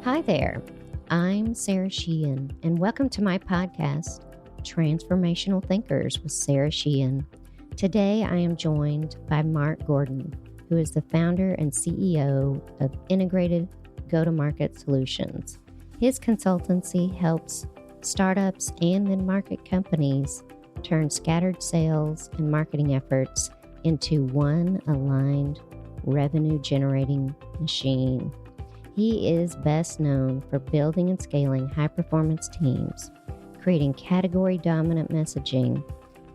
Hi there, I'm Sara Sheehan, and welcome to my podcast, Transformational Thinkers with Sara Sheehan. Today I am joined by Mark Gordon, who is the founder and CEO of Integrated Go-to-Market Solutions. His consultancy helps startups and mid-market companies turn scattered sales and marketing efforts into one aligned revenue-generating machine. He is best known for building and scaling high-performance teams, creating category-dominant messaging,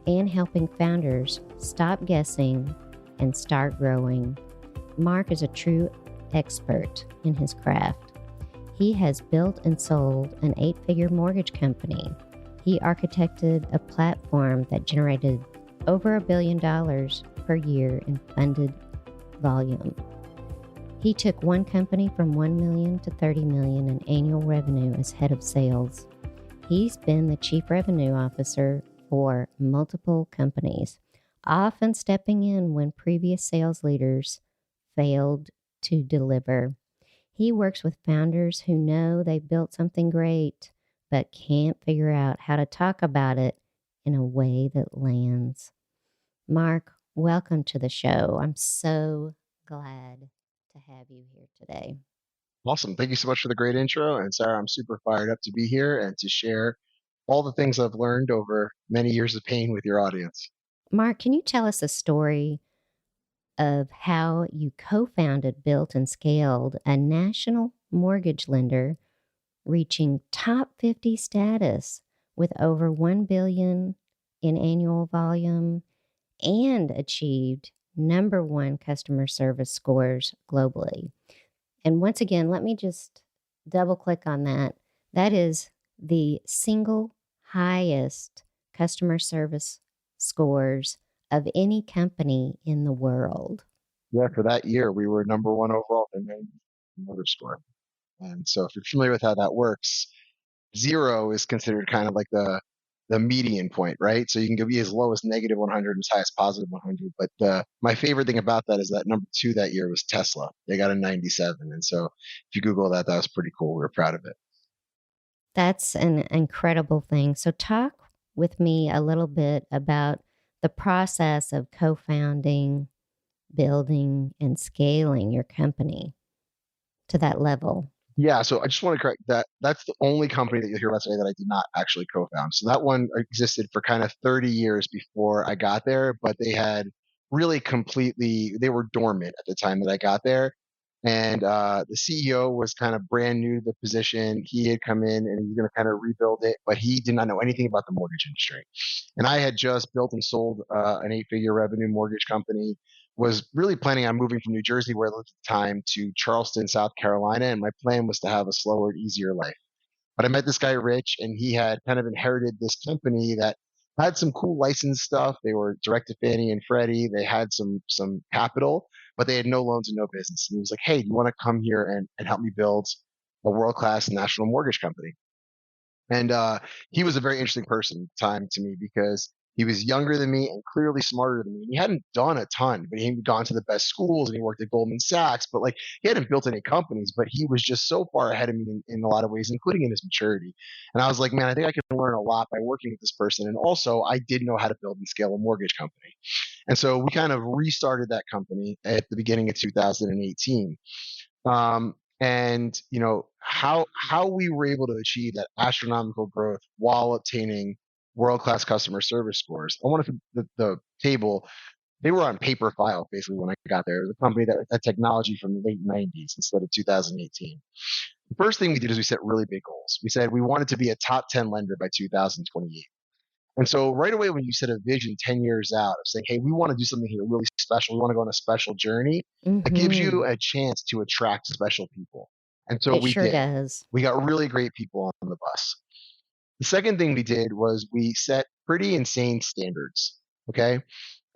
and helping founders stop guessing and start growing. Mark is a true expert in his craft. He has built and sold an 8-figure mortgage company. He architected a platform that generated over $1 billion per year in funded volume. He took one company from $1 million to $30 million in annual revenue as head of sales. He's been the chief revenue officer for multiple companies, often stepping in when previous sales leaders failed to deliver. He works with founders who know they built something great, but can't figure out how to talk about it in a way that lands. Mark, welcome to the show. I'm so glad to have you here today. Awesome. Thank you so much for the great intro. And Sarah, I'm super fired up to be here and to share all the things I've learned over many years of pain with your audience. Mark, can you tell us a story of how you co-founded, built, and scaled a national mortgage lender reaching top 50 status with over $1 billion in annual volume and achieved number one customer service scores globally? And once again, let me just double click on that. That is the single highest customer service scores of any company in the world. Yeah, for that year, we were number one overall in the motor score. And so if you're familiar with how that works, 0 is considered kind of like the median point, right? So you can go be as low as negative 100 and as high as positive 100. But my favorite thing about that is that number 2 that year was Tesla. They got a 97. And so if you Google that, that was pretty cool. We were proud of it. That's an incredible thing. So talk with me a little bit about the process of co-founding, building, and scaling your company to that level. Yeah, so I just want to correct that. That's the only company that you'll hear about today that I did not actually co-found. So that one existed for kind of 30 years before I got there, but they had really completely, they were dormant at the time that I got there. And the CEO was kind of brand new to the position. He had come in and he was going to kind of rebuild it, but he did not know anything about the mortgage industry. And I had just built and sold an 8-figure revenue mortgage company, was really planning on moving from New Jersey, where I lived at the time, to Charleston, South Carolina. And my plan was to have a slower, easier life. But I met this guy, Rich, and he had kind of inherited this company that had some cool license stuff. They were direct to Fannie and Freddie. They had some capital, but they had no loans and no business. And he was like, "Hey, do you want to come here and help me build a world-class national mortgage company?" And he was a very interesting person at the time to me because he was younger than me and clearly smarter than me. He hadn't done a ton, but he had gone to the best schools and he worked at Goldman Sachs. But like he hadn't built any companies, but he was just so far ahead of me in a lot of ways, including in his maturity. And I was like, man, I think I can learn a lot by working with this person. And also, I did know how to build and scale a mortgage company. And so we kind of restarted that company at the beginning of 2018. And how we were able to achieve that astronomical growth while obtaining world class customer service scores. I wanted the table. They were on paper files basically when I got there. It was a company that had technology from the late 90s instead of 2018. The first thing we did is we set really big goals. We said we wanted to be a top 10 lender by 2028. And so right away, when you set a vision 10 years out of saying, hey, we want to do something here really special, we want to go on a special journey, it gives you a chance to attract special people. And so It we sure did. does. We got really great people on the bus. The second thing we did was we set pretty insane standards. Okay.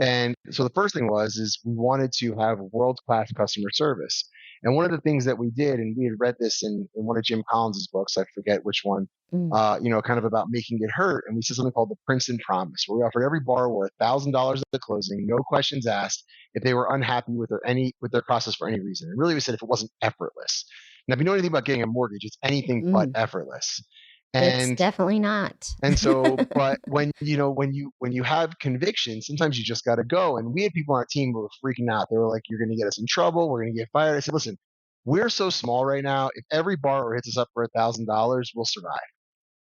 And so the first thing was we wanted to have world class customer service. And one of the things that we did, and we had read this in one of Jim Collins's books, I forget which one, Mm. kind of about making it hurt. And we said something called the Princeton Promise, where we offered every borrower $1,000 at the closing, no questions asked, if they were unhappy with their process for any reason. And really, we said if it wasn't effortless. Now, if you know anything about getting a mortgage, it's anything but Mm, effortless. it's And definitely not. but when you have conviction, sometimes you just got to go. And we had people on our team who were freaking out. They were like, "You're going to get us in trouble. We're going to get fired." I said, "Listen, we're so small right now. If every borrower hits us up for $1,000, we'll survive.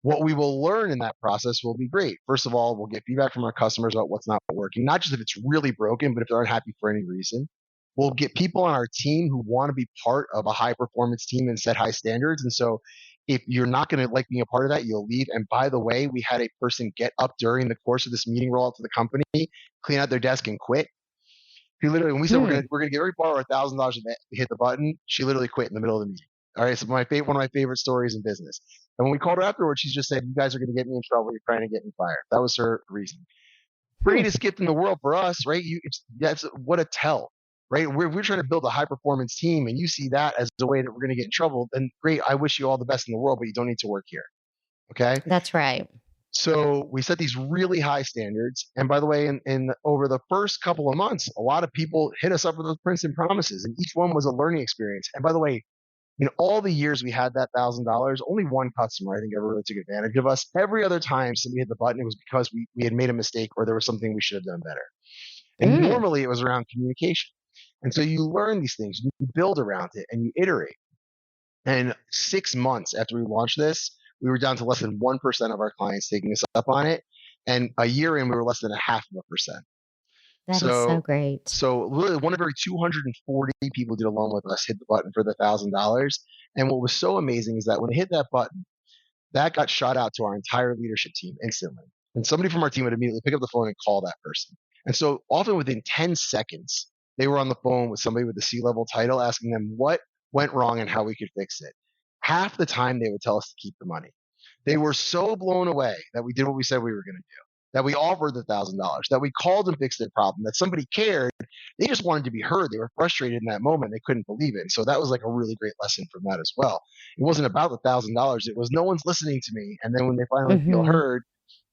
What we will learn in that process will be great. First of all, we'll get feedback from our customers about what's not working, not just if it's really broken, but if they're unhappy for any reason. We'll get people on our team who want to be part of a high performance team and set high standards. And so if you're not going to like being a part of that, you'll leave. And by the way, we had a person get up during the course of this meeting, roll out to the company, clean out their desk and quit. He literally, when we said Hmm. we're gonna get every borrower $1,000 to hit the button, she literally quit in the middle of the meeting. All right, so one of my favorite stories in business. And when we called her afterwards, she just said, "You guys are going to get me in trouble. You're trying to get me fired." That was her reason. Hmm. Greatest gift in the world for us, right? That's what a tell, right? We're trying to build a high performance team, and you see that as a way that we're going to get in trouble. Then great, I wish you all the best in the world, but you don't need to work here. Okay. That's right. So we set these really high standards. And by the way, in over the first couple of months, a lot of people hit us up with those Princeton promises, and each one was a learning experience. And by the way, in all the years we had that $1,000, only one customer I think ever really took advantage of us. Every other time somebody hit the button, it was because we had made a mistake or there was something we should have done better. And Mm. normally it was around communication. And so you learn these things, you build around it, and you iterate. And 6 months after we launched this, we were down to less than 1% of our clients taking us up on it. And a year in, we were less than a half of a percent. That is so So, great. so literally one of every 240 people who did a loan with us hit the button for the $1,000. And what was so amazing is that when it hit that button, that got shot out to our entire leadership team instantly. And somebody from our team would immediately pick up the phone and call that person. And so often within 10 seconds, they were on the phone with somebody with a C-level title asking them what went wrong and how we could fix it. Half the time they would tell us to keep the money. They were so blown away that we did what we said we were going to do, that we offered the $1,000, that we called and fixed their problem, that somebody cared. They just wanted to be heard. They were frustrated in that moment. They couldn't believe it. And so that was like a really great lesson from that as well. It wasn't about the $1,000. It was no one's listening to me. And then when they finally feel Hmm. heard,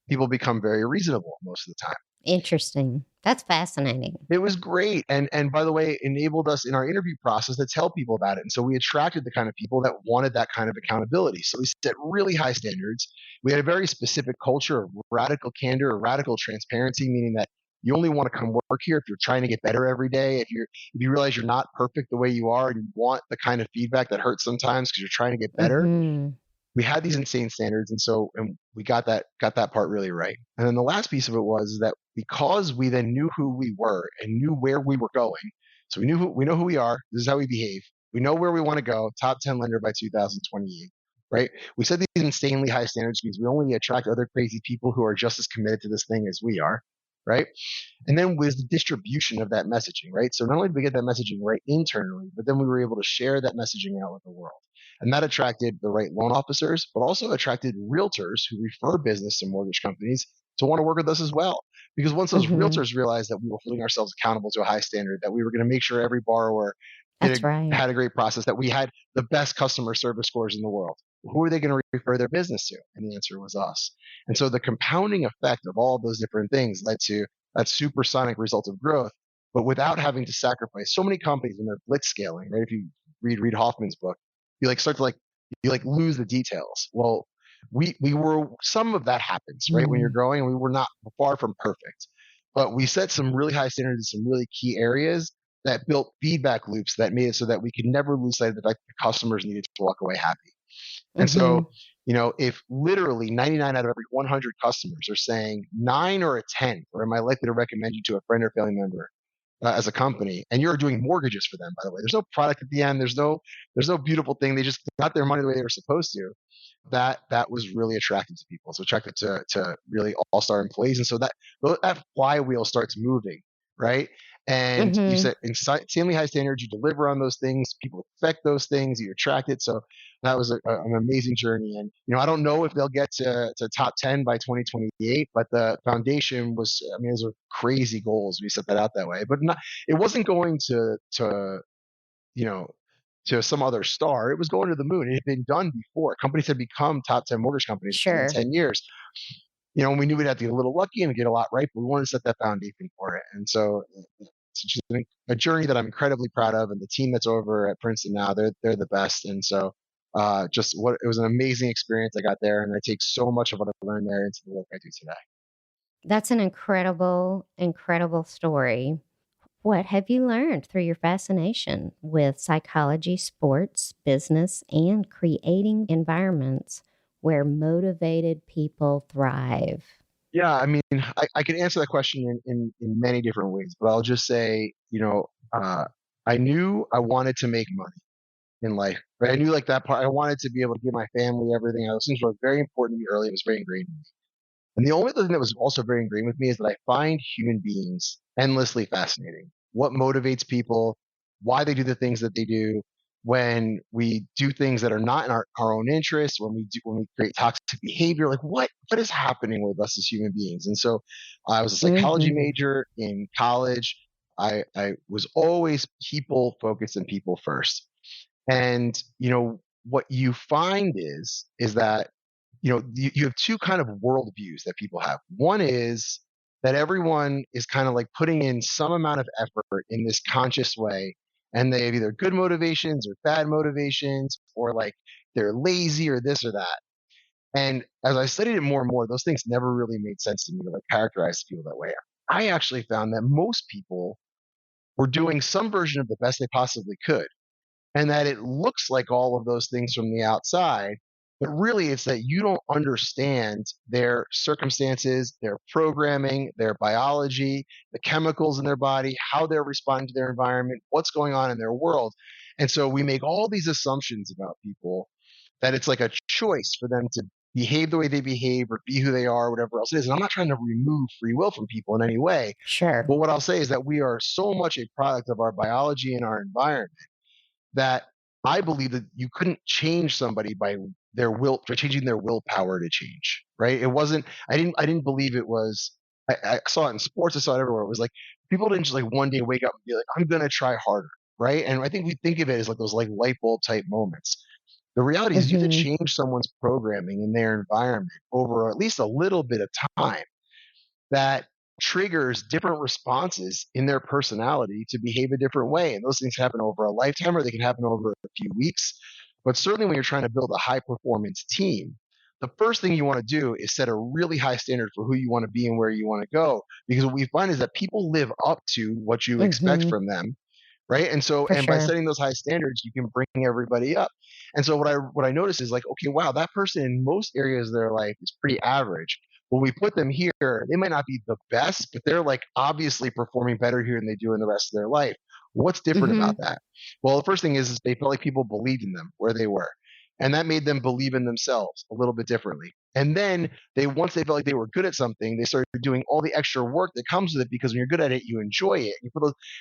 people become very reasonable most of the time. Interesting. That's fascinating. It was great. And by the way, it enabled us in our interview process to tell people about it. And so we attracted the kind of people that wanted that kind of accountability. So we set really high standards. We had a very specific culture of radical candor or radical transparency, meaning that you only want to come work here if you're trying to get better every day. If you realize you're not perfect the way you are and you want the kind of feedback that hurts sometimes because you're trying to get better, Hmm. we had these insane standards, and we got that part really right. And then the last piece of it was that because we then knew who we were and knew where we were going, so we know who we are. This is how we behave. We know where we want to go. Top 10 lender by 2028, right? We set these insanely high standards because we only attract other crazy people who are just as committed to this thing as we are, right? And then with the distribution of that messaging, right? So not only did we get that messaging right internally, but then we were able to share that messaging out with the world. And that attracted the right loan officers, but also attracted realtors who refer business to mortgage companies to want to work with us as well. Because once those Hmm. realtors realized that we were holding ourselves accountable to a high standard, that we were going to make sure every borrower That's right. had a great process, that we had the best customer service scores in the world, who are they going to refer their business to? And the answer was us. And so the compounding effect of all of those different things led to that supersonic result of growth, but without having to sacrifice. So many companies when they're blitz scaling, right? If you read Hoffman's book, you like start to you like lose the details. Well, we were some of that happens, right? When you're Mm. growing, and we were not far from perfect, but we set some really high standards in some really key areas that built feedback loops that made it so that we could never lose sight of the fact that the customers needed to walk away happy. And so, Hmm. if literally 99 out of every 100 customers are saying 9 or a 10, or am I likely to recommend you to a friend or family member as a company, and you're doing mortgages for them, by the way, there's no product at the end. There's no beautiful thing. They just got their money the way they were supposed to. That was really attractive to people. It's attractive to really all-star employees. And so that flywheel starts moving, right? And you Hmm. set insanely high standards, you deliver on those things, people expect those things, you attract it. So that was an amazing journey. And I don't know if they'll get to top 10 by 2028, but the foundation was, I mean, those are crazy goals. We set that out that way, but it wasn't going to you know, to some other star. It was going to the moon. It had been done before. Companies had become top 10 mortgage companies within Sure. 10 years. We knew we'd have to get a little lucky and get a lot right, but we wanted to set that foundation for it. And so It's just a journey that I'm incredibly proud of, and the team that's over at Princeton now, they're the best. And so, just what it was an amazing experience I got there, and I take so much of what I learned there into the work I do today. That's an incredible, incredible story. What have you learned through your fascination with psychology, sports, business, and creating environments where motivated people thrive? Yeah, I mean, I can answer that question in many different ways, but I'll just say, I knew I wanted to make money in life, right? I knew like that part. I wanted to be able to give my family everything. Those things were very important to me early. It was very ingrained in me. And the only other thing that was also very ingrained with me is that I find human beings endlessly fascinating. What motivates people, why they do the things that they do, when we do things that are not in our own interests, when we create toxic behavior, like what is happening with us as human beings? And so I was a psychology Mm-hmm. major in college. I was always people focused and people first. And what you find is that you have two kind of worldviews that people have. One is that everyone is kind of like putting in some amount of effort in this conscious way, and they have either good motivations or bad motivations, or like they're lazy or this or that. And as I studied it more and more, those things never really made sense to me to like characterize people that way. I actually found that most people were doing some version of the best they possibly could, and that it looks like all of those things from the outside, but really it's that you don't understand their circumstances, their programming, their biology, the chemicals in their body, how they're responding to their environment, what's going on in their world. And so we make all these assumptions about people that it's like a choice for them to behave the way they behave or be who they are, whatever else it is. And I'm not trying to remove free will from people in any way. Sure. But what I'll say is that we are so much a product of our biology and our environment that I believe that you couldn't change somebody by their will, by changing their willpower to change. Right? It wasn't. I didn't believe it was. I saw it in sports. I saw it everywhere. It was like people didn't just like one day wake up and be like, "I'm gonna try harder." Right? And I think we think of it as like those like light bulb type moments. The reality is, you have to Mm-hmm. change someone's programming in their environment over at least a little bit of time that triggers different responses in their personality to behave a different way. And those things happen over a lifetime or they can happen over a few weeks. But certainly when you're trying to build a high performance team, the first thing you want to do is set a really high standard for who you want to be and where you want to go. Because what we find is that people live up to what you expect Mm-hmm. from them, right? And so, For and by sure. setting those high standards, you can bring everybody up. And so, what I notice is like, okay, wow, that person in most areas of their life is pretty average. When we put them here, they might not be the best, but they're like obviously performing better here than they do in the rest of their life. What's different about Mm-hmm. that? Well, the first thing is they felt like people believed in them where they were. And that made them believe in themselves a little bit differently. And then once they felt like they were good at something, they started doing all the extra work that comes with it because when you're good at it, you enjoy it.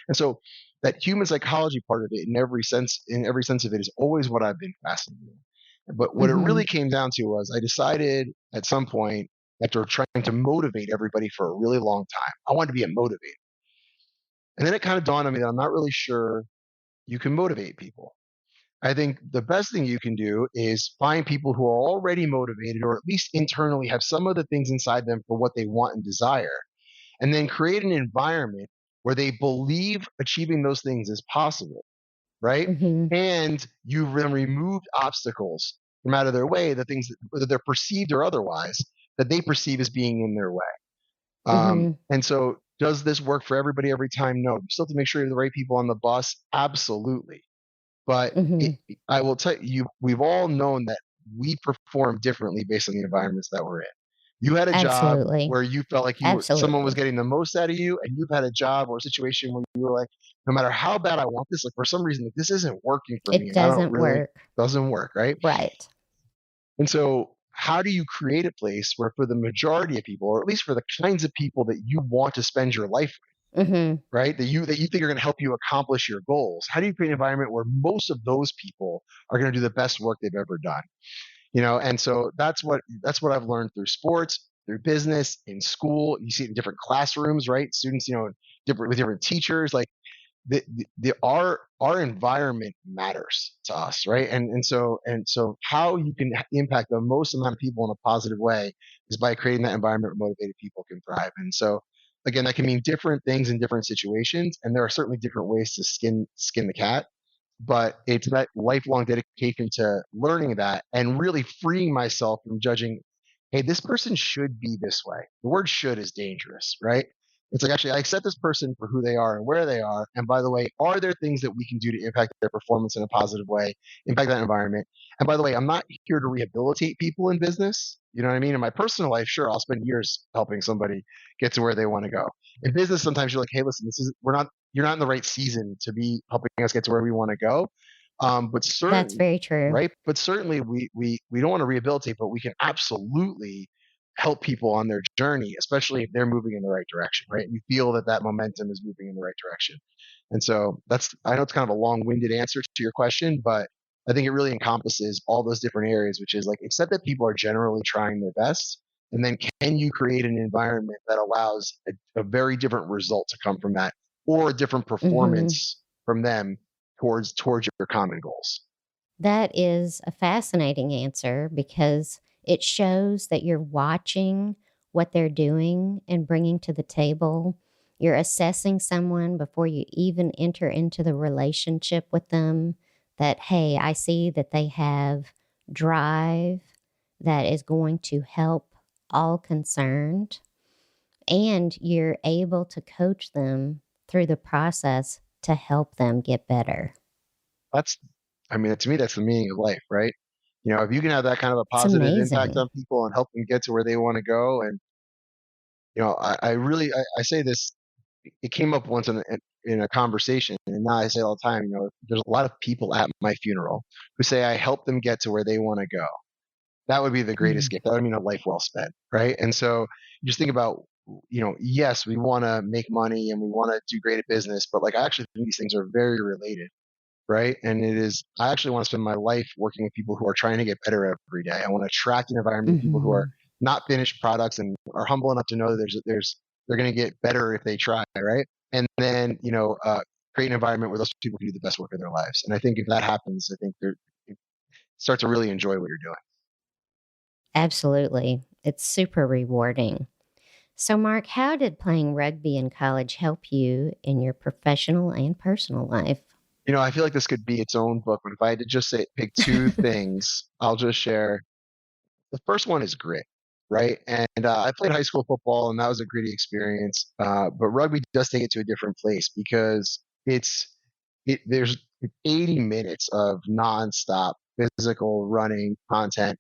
And so that human psychology part of it in every sense of it is always what I've been fascinated in. But what it Mm-hmm. really came down to was I decided at some point after trying to motivate everybody for a really long time, I wanted to be a motivator. And then it kind of dawned on me that I'm not really sure you can motivate people. I think the best thing you can do is find people who are already motivated or at least internally have some of the things inside them for what they want and desire, and then create an environment where they believe achieving those things is possible, right? Mm-hmm. And you've then removed obstacles from out of their way, the things that, whether they're perceived or otherwise, that they perceive as being in their way. Mm-hmm. And so, does this work for everybody every time? No. You still have to make sure you have the right people on the bus. Absolutely. But Mm-hmm. I will tell you, we've all known that we perform differently based on the environments that we're in. You had a job Absolutely. where you felt like someone was Absolutely. getting the most out of you, and you've had a job or a situation where you were like, no matter how bad I want this, like for some reason, like, this isn't working for me, It and I don't doesn't really work. doesn't work, right? Right. And so, how do you create a place where, for the majority of people, or at least for the kinds of people that you want to spend your life, Mm-hmm. right? That you think are going to help you accomplish your goals. How do you create an environment where most of those people are going to do the best work they've ever done? And so that's what I've learned through sports, through business, in school. You see it in different classrooms, right? Students, different with different teachers. Like our environment matters to us, right? And so how you can impact the most amount of people in a positive way is by creating that environment where motivated people can thrive. And so again, that can mean different things in different situations, and there are certainly different ways to skin the cat. But it's that lifelong dedication to learning that and really freeing myself from judging, hey, this person should be this way. The word should is dangerous, right? It's like, actually, I accept this person for who they are and where they are. And by the way, are there things that we can do to impact their performance in a positive way, impact that environment? And by the way, I'm not here to rehabilitate people in business. You know what I mean? In my personal life, sure, I'll spend years helping somebody get to where they want to go. In business, sometimes you're like, hey, listen, you're not in the right season to be helping us get to where we want to go. But That's certain, very true. right? But certainly we don't want to rehabilitate, but we can absolutely help people on their journey, especially if they're moving in the right direction, right? You feel that that momentum is moving in the right direction. And so I know it's kind of a long-winded answer to your question, but I think it really encompasses all those different areas, which is like, accept that people are generally trying their best. And then can you create an environment that allows a very different result to come from that, or a different Hmm. performance from them towards your common goals? That is a fascinating answer because it shows that you're watching what they're doing and bringing to the table. You're assessing someone before you even enter into the relationship with them. That, hey, I see that they have drive that is going to help all concerned. And you're able to coach them through the process to help them get better. That's, I mean, to me, that's the meaning of life, right? You know, if you can have that kind of a It's positive impact amazing. on people and help them get to where they want to go. And, I say this, it came up once in a conversation, and now I say all the time, there's a lot of people at my funeral who say I helped them get to where they want to go. That would be the greatest Mm. gift. That would mean a life well spent, right? And so you just think about, yes, we want to make money and we want to do great at business, but like, I actually think these things are very related, right? And I actually want to spend my life working with people who are trying to get better every day. I want to attract an environment of people who are Mhm. not finished products and are humble enough to know that they're going to get better if they try, right? And then, create an environment where those people can do the best work of their lives. And I think if that happens, I think you start to really enjoy what you're doing. Absolutely. It's super rewarding. So, Mark, how did playing rugby in college help you in your professional and personal life? I feel like this could be its own book, but if I had to just pick two things, I'll just share. The first one is grit, right? And I played high school football, and that was a gritty experience. But rugby does take it to a different place because there's 80 minutes of nonstop physical running contact.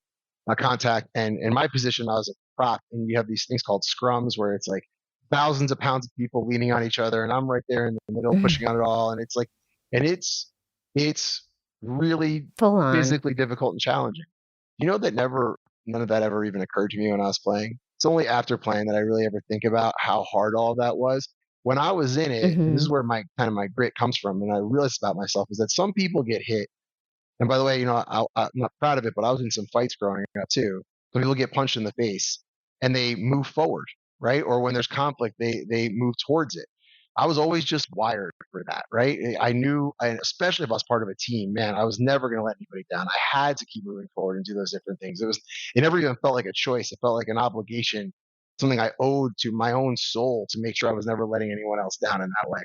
And in my position, I was a prop, and you have these things called scrums where it's like thousands of pounds of people leaning on each other, and I'm right there in the middle pushing on it all, and it's really Full on. physically difficult and challenging. That none of that ever even occurred to me when I was playing. It's only after playing that I really ever think about how hard all of that was. When I was in it, and this is Hmm. where my grit comes from, and I realized about myself is that some people get hit. And by the way, I'm not proud of it, but I was in some fights growing up too. Some people get punched in the face and they move forward, right? Or when there's conflict, they move towards it. I was always just wired for that, right? I knew, and especially if I was part of a team, man, I was never going to let anybody down. I had to keep moving forward and do those different things. It never even felt like a choice. It felt like an obligation, something I owed to my own soul to make sure I was never letting anyone else down in that way.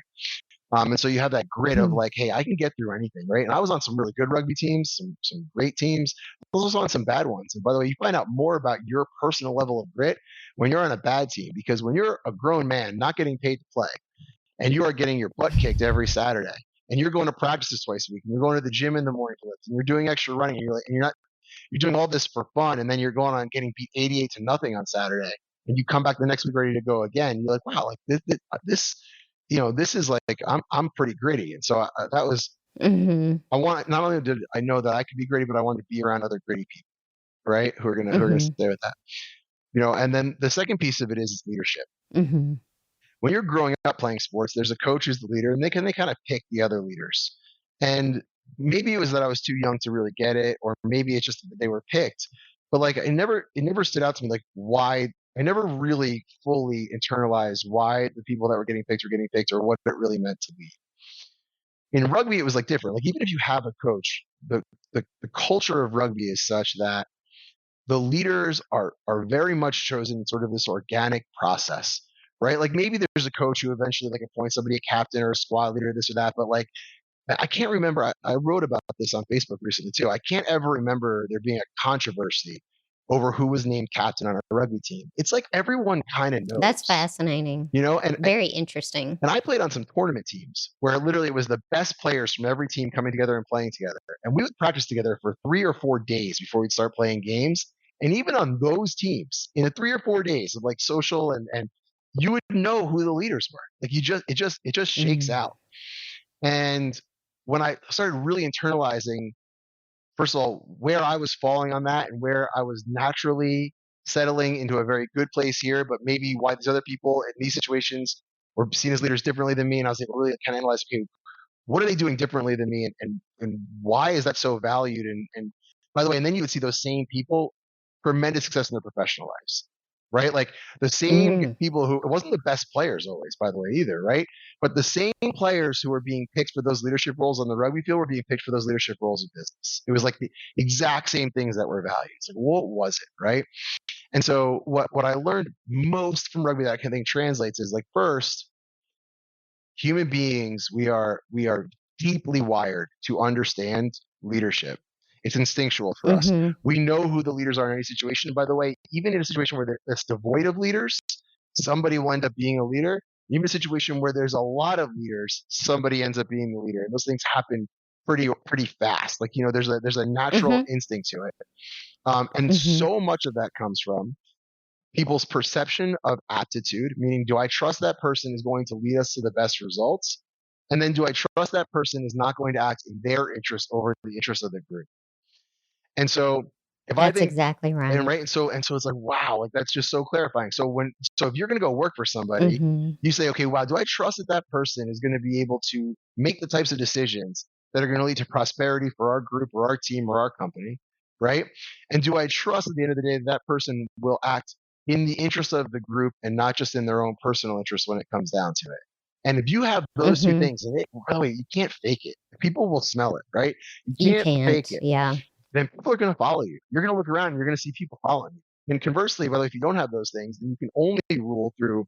And so you have that grit of like, hey, I can get through anything, right? And I was on some really good rugby teams, some great teams. I was also on some bad ones. And by the way, you find out more about your personal level of grit when you're on a bad team, because when you're a grown man not getting paid to play, and you are getting your butt kicked every Saturday, and you're going to practices twice a week, and you're going to the gym in the morning to lift, and you're doing extra running, and you're doing all this for fun, and then you're going on getting beat 88 to nothing on Saturday, and you come back the next week ready to go again. You're like, wow, like this is like, I'm pretty gritty. And so that was, Hmm. I want, not only did I know that I could be gritty, but I wanted to be around other gritty people, right? Who are gonna Hmm. stay with that. And then the second piece of it is leadership. Hmm. When you're growing up playing sports, there's a coach who's the leader, and they kind of pick the other leaders. And maybe it was that I was too young to really get it, or maybe it's just that they were picked. But like, it never stood out to me like why. I never really fully internalized why the people that were getting picked, or what it really meant to lead. In rugby, it was like different. Like, even if you have a coach, the culture of rugby is such that the leaders are very much chosen in sort of this organic process right? Like maybe there's a coach who eventually like appoints somebody a captain or a squad leader, this or that, but like I can't remember. I wrote about this on Facebook recently too. I can't ever remember there being a controversy over who was named captain on a rugby team. It's like everyone kind of That's knows, fascinating. you know, Very interesting. and I played on some tournament teams where literally it was the best players from every team coming together and playing together. And we would practice together for 3 or 4 days before we'd start playing games. And even on those teams, in the 3 or 4 days of like social and you would know who the leaders were. Like it just shakes Mm. out. And when I started really internalizing, first of all, where I was falling on that and where I was naturally settling into a very good place here, but maybe why these other people in these situations were seen as leaders differently than me. And I was able to really kind of analyze, okay, what are they doing differently than me? And why is that so valued? And by the way, and then you would see those same people tremendous success in their professional lives, right? Like the same Mm. people who, it wasn't the best players always, by the way, either, right? But the same players who were being picked for those leadership roles on the rugby field were being picked for those leadership roles in business. It was like the exact same things that were valued. It's like, what was it, right? And so what I learned most from rugby that I can think translates is like first, human beings, we are deeply wired to understand leadership. It's instinctual for us. Hmm. We know who the leaders are in any situation. By the way, even in a situation where it's devoid of leaders, somebody will end up being a leader. Even a situation where there's a lot of leaders, somebody ends up being the leader. And those things happen pretty fast. Like, there's a natural Hmm. instinct to it. And Hmm. so much of that comes from people's perception of aptitude, meaning, do I trust that person is going to lead us to the best results? And then do I trust that person is not going to act in their interest over the interest of the group? And so if I That's think, exactly and right. right, and so it's like, wow, like that's just so clarifying. So if you're going to go work for somebody, Hmm. you say, okay, wow, do I trust that that person is going to be able to make the types of decisions that are going to lead to prosperity for our group or our team or our company, right? And do I trust at the end of the day that that person will act in the interest of the group and not just in their own personal interest when it comes down to it? And if you have those two Hmm. things, and it really, you can't fake it. People will smell it, right? You You can't fake can't. it. Yeah. Then people are going to follow you. You're going to look around and you're going to see people following you. And conversely, whether if you don't have those things, then you can only rule through,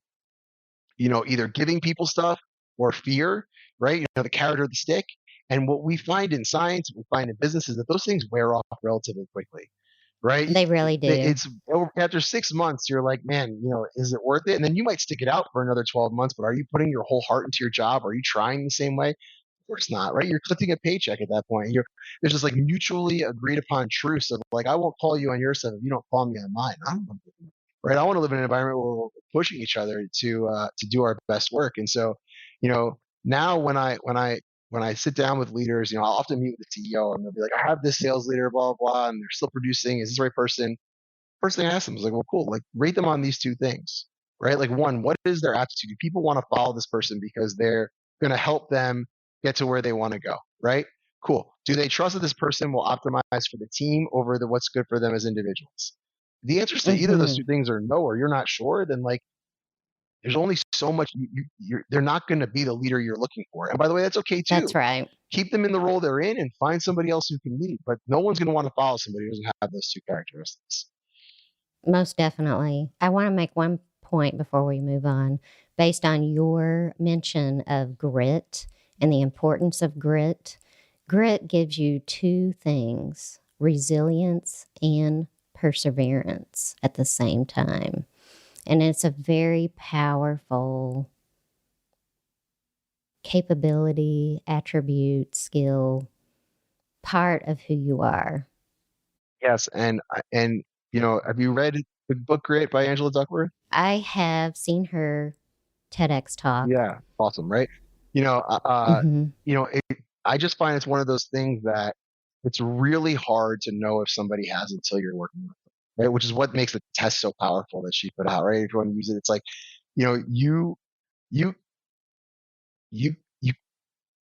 either giving people stuff or fear, right? The carrot or the stick. And what we find in science, what we find in business is that those things wear off relatively quickly, right? They really do. It's after 6 months, you're like, man, is it worth it? And then you might stick it out for another 12 months, but are you putting your whole heart into your job? Are you trying the same way? Of course not, right? You're collecting a paycheck at that point. There's this like mutually agreed upon truce of like, I won't call you on your stuff if you don't call me on mine. Right. I want to live in an environment where we're pushing each other to do our best work. And so, now when I sit down with leaders, I'll often meet with the CEO and they'll be like, I have this sales leader, blah, blah, blah, and they're still producing. Is this the right person? First thing I ask them is like, well, cool. Like, rate them on these two things, right? Like, one, what is their attitude? Do people want to follow this person because they're going to help them get to where they want to go, right? Cool. Do they trust that this person will optimize for the team over what's good for them as individuals? The answer to either of those Hmm. two things are no, or you're not sure. Then like, there's only so much they're not going to be the leader you're looking for. And by the way, that's okay That's too. right. Keep them in the role they're in and find somebody else who can lead. But no one's going to want to follow somebody who doesn't have those two characteristics. Most definitely. I want to make one point before we move on. Based on your mention of grit and the importance of grit, grit gives you two things: resilience and perseverance at the same time. And it's a very powerful capability, attribute, skill, part of who you are. Yes, and have you read the book Grit by Angela Duckworth? I have seen her TEDx talk. Yeah, awesome, right? You know, uh, uh, Hmm. I just find it's one of those things that it's really hard to know if somebody has until you're working with them, right? Which is what makes the test so powerful that she put out, right? If you want to use it, it's like, you know, you you you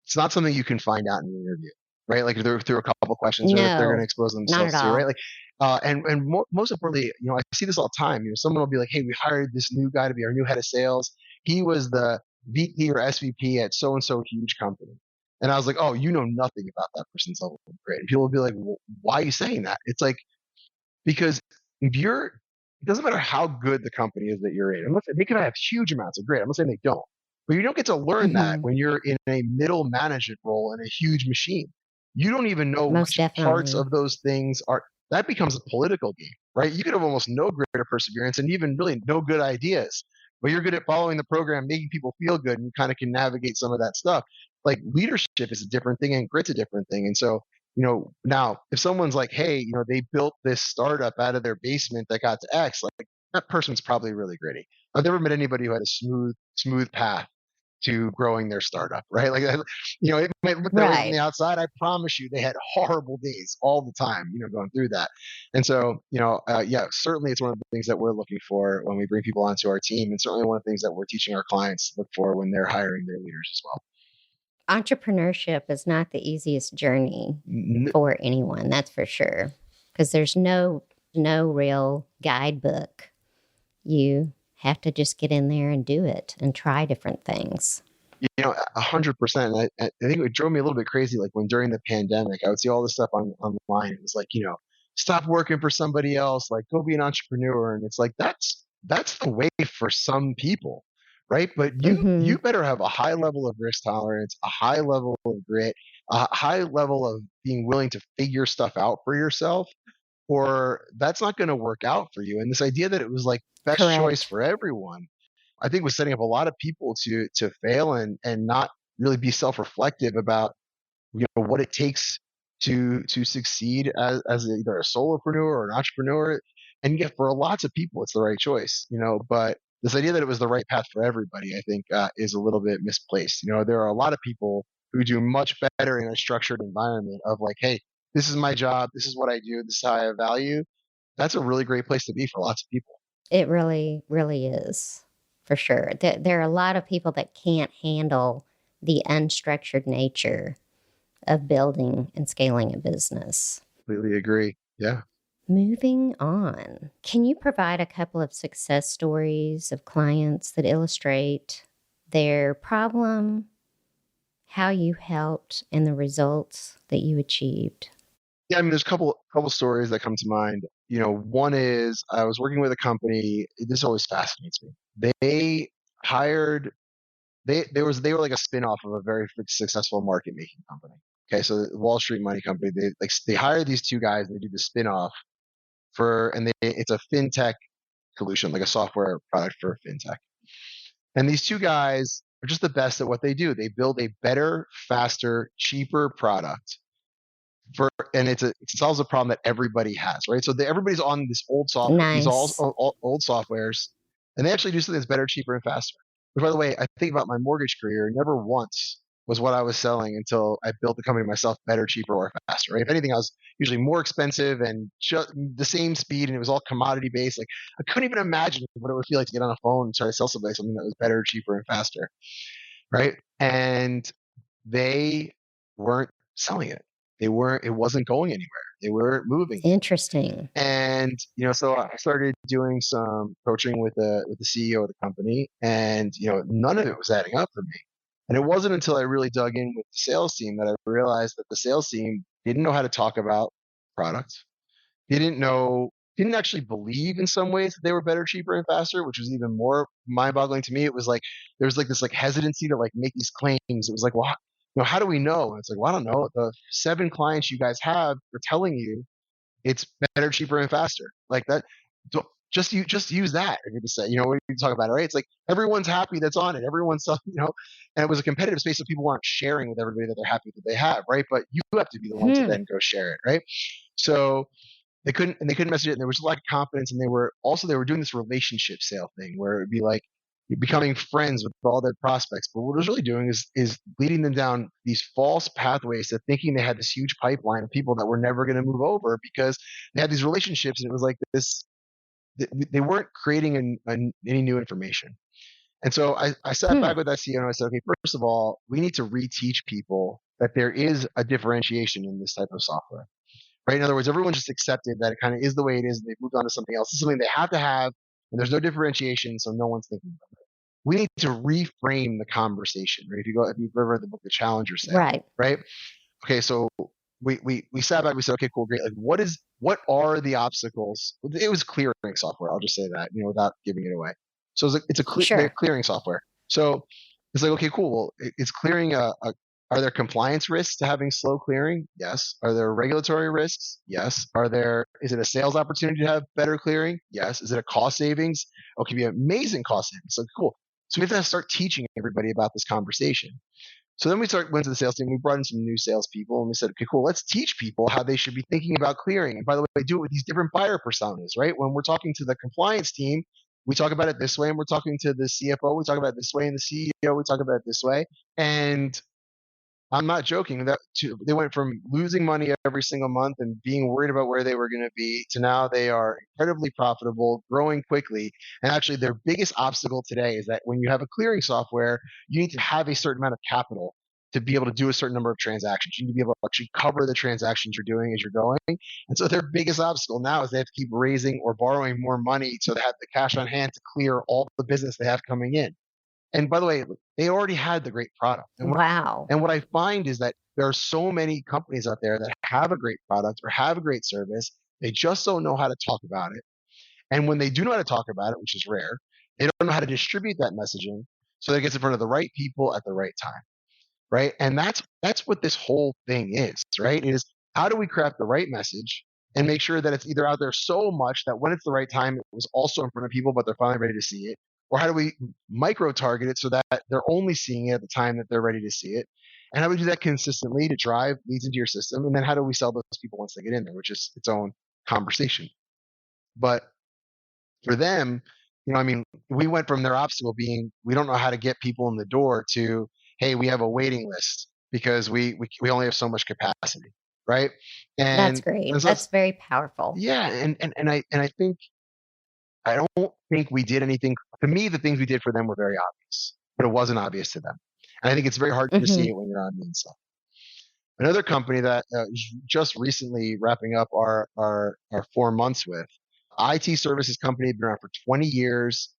it's not something you can find out in an interview, right? Like through a couple of questions, or if they're going to No, expose not at themselves to, right? all. Like, and most importantly, I see this all the time. Someone will be like, "Hey, we hired this new guy to be our new head of sales. He was the VP or SVP at so and so huge company." And I was like, "Oh, you know nothing about that person's level of grade." And people will be like, well, "Why are you saying that?" It's like, because if you're it doesn't matter how good the company is that you're in. Unless they can have huge amounts of grit. I'm not saying they don't, but you don't get to learn that Hmm. when you're in a middle management role in a huge machine. You don't even know Most which parts definitely. of those things are. That becomes a political game, right? You could have almost no grit or perseverance and even really no good ideas, but you're good at following the program, making people feel good, and you kind of can navigate some of that stuff. Like leadership is a different thing and grit's a different thing. And so, now if someone's like, hey, they built this startup out of their basement that got to X, like that person's probably really gritty. I've never met anybody who had a smooth path to growing their startup, right? Like, it might look that way from Right. the outside. I promise you, they had horrible days all the time, going through that. And so, yeah, certainly it's one of the things that we're looking for when we bring people onto our team, and certainly one of the things that we're teaching our clients to look for when they're hiring their leaders as well. Entrepreneurship is not the easiest journey N- for anyone, that's for sure. Because there's no real guidebook. You have to just get in there and do it and try different things. 100%. I think it drove me a little bit crazy. Like when during the pandemic, I would see all this stuff online. It was like, stop working for somebody else, like go be an entrepreneur. And it's like, that's the way for some people, right? But you Hmm. better have a high level of risk tolerance, a high level of grit, a high level of being willing to figure stuff out for yourself, or that's not going to work out for you. And this idea that it was like best choice Correct. for everyone, I think was setting up a lot of people to fail and not really be self-reflective about what it takes to succeed as either a solopreneur or an entrepreneur. And yet for lots of people it's the right choice, but this idea that it was the right path for everybody, I think, is a little bit misplaced. There are a lot of people who do much better in a structured environment of like, hey, this is my job, this is what I do, this is how I have value. That's a really great place to be for lots of people. It really, really is, for sure. There are a lot of people that can't handle the unstructured nature of building and scaling a business. Completely agree. Yeah. Moving on, can you provide a couple of success stories of clients that illustrate their problem, how you helped, and the results that you achieved? Yeah, I mean, there's a couple stories that come to mind. One is I was working with a company. This always fascinates me. They hired they were like a spin-off of a very successful market making company. Okay, so the Wall Street Money Company. They hired these two guys. They do the spin-off it's a fintech solution, like a software product for fintech. And these two guys are just the best at what they do. They build a better, faster, cheaper product and it solves a problem that everybody has, right? So everybody's on this old software, these Nice. all old softwares, and they actually do something that's better, cheaper, and faster. Which, by the way, I think about my mortgage career. Never once was what I was selling until I built the company myself better, cheaper, or faster. Right? If anything, I was usually more expensive and just the same speed, and it was all commodity based. Like I couldn't even imagine what it would feel like to get on a phone and try to sell somebody something that was better, cheaper, and faster. Right? And they weren't selling it. It wasn't going anywhere. They weren't moving it. Interesting. And, so I started doing some coaching with the CEO of the company, and, none of it was adding up for me. And it wasn't until I really dug in with the sales team that I realized that the sales team didn't know how to talk about products. Didn't actually believe in some ways that they were better, cheaper, and faster, which was even more mind-boggling to me. It was like there was like this like hesitancy to like make these claims. It was like, well, how do we know? And it's like, well, I don't know. The 7 clients you guys have are telling you it's better, cheaper, and faster. Like that. Just use that. If you're to say, when you talk about it, right? It's like everyone's happy that's on it. Everyone's, and it was a competitive space, so people weren't sharing with everybody that they're happy that they have, right? But you have to be the one to Hmm. then go share it, right? So they couldn't message it, and there was a lack of confidence, and they were doing this relationship sale thing where it'd be like you're becoming friends with all their prospects, but what it was really doing is leading them down these false pathways to thinking they had this huge pipeline of people that were never going to move over because they had these relationships, and it was like this. They weren't creating any new information. And so I sat Hmm. back with that CEO and I said, okay, first of all, we need to reteach people that there is a differentiation in this type of software, right? In other words, everyone just accepted that it kind of is the way it is, and they've moved on to something else. It's something they have to have, and there's no differentiation, so no one's thinking about it. We need to reframe the conversation, right? If you've ever read the book The Challenger Sale, Right. right? Okay, so we sat back. We said, okay, cool, great. Like, what are the obstacles? It was clearing software. I'll just say that, without giving it away. So they're Sure. clearing software. So it's like, okay, cool. Well, it's clearing are there compliance risks to having slow clearing? Yes. Are there regulatory risks? Yes. Is it a sales opportunity to have better clearing? Yes. Is it a cost savings? Oh, it can be amazing cost savings. So cool. So we have to start teaching everybody about this conversation. So then went to the sales team. We brought in some new salespeople and we said, okay, cool, let's teach people how they should be thinking about clearing. And by the way, do it with these different buyer personas, right? When we're talking to the compliance team, we talk about it this way. And we're talking to the CFO, we talk about it this way. And the CEO, we talk about it this way. And I'm not joking. They went from losing money every single month and being worried about where they were going to be to now they are incredibly profitable, growing quickly. And actually, their biggest obstacle today is that when you have a clearing software, you need to have a certain amount of capital to be able to do a certain number of transactions. You need to be able to actually cover the transactions you're doing as you're going. And so their biggest obstacle now is they have to keep raising or borrowing more money so they have the cash on hand to clear all the business they have coming in. And by the way, they already had the great product. Wow. And what I find is that there are so many companies out there that have a great product or have a great service. They just don't know how to talk about it. And when they do know how to talk about it, which is rare, they don't know how to distribute that messaging so that it gets in front of the right people at the right time. Right. And that's what this whole thing is, right? Is how do we craft the right message and make sure that it's either out there so much that when it's the right time, it was also in front of people, but they're finally ready to see it? Or how do we micro target it so that they're only seeing it at the time that they're ready to see it? And how do we do that consistently to drive leads into your system? And then how do we sell those people once they get in there, which is its own conversation. But for them, I mean, we went from their obstacle being we don't know how to get people in the door to, hey, we have a waiting list because we only have so much capacity, right? That's And great. so That's very powerful. yeah, I don't think we did anything. To me, the things we did for them were very obvious, but it wasn't obvious to them. And I think it's very hard to see Hmm. it when you're on the inside. Another company that is just recently wrapping up our 4 months with, IT services company, been around for 20 years,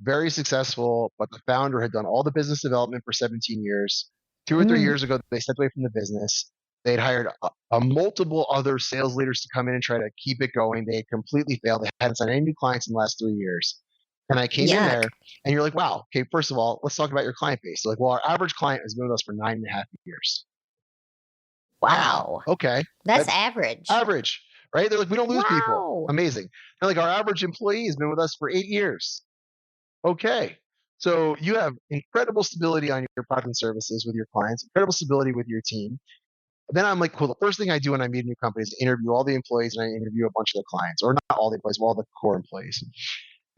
very successful, but the founder had done all the business development for 17 years. 2 or 3 years ago, they stepped away from the business. They'd hired a multiple other sales leaders to come in and try to keep it going. They had completely failed. They hadn't signed any new clients in the last 3 years. And I came in Yuck. there and you're like, wow, okay, first of all, let's talk about your client base. So like, well, our average client has been with us for 9.5 years. Wow. Wow. Okay. That's That's average. average, right? They're like, we don't lose people. Wow. Amazing. They're like, our average employee has been with us for 8 years. Okay. So you have incredible stability on your product and services with your clients, incredible stability with your team. Then I'm like, cool. The first thing I do when I meet a new company is interview all the employees and I interview a bunch of the clients, or not all the employees, but all the core employees.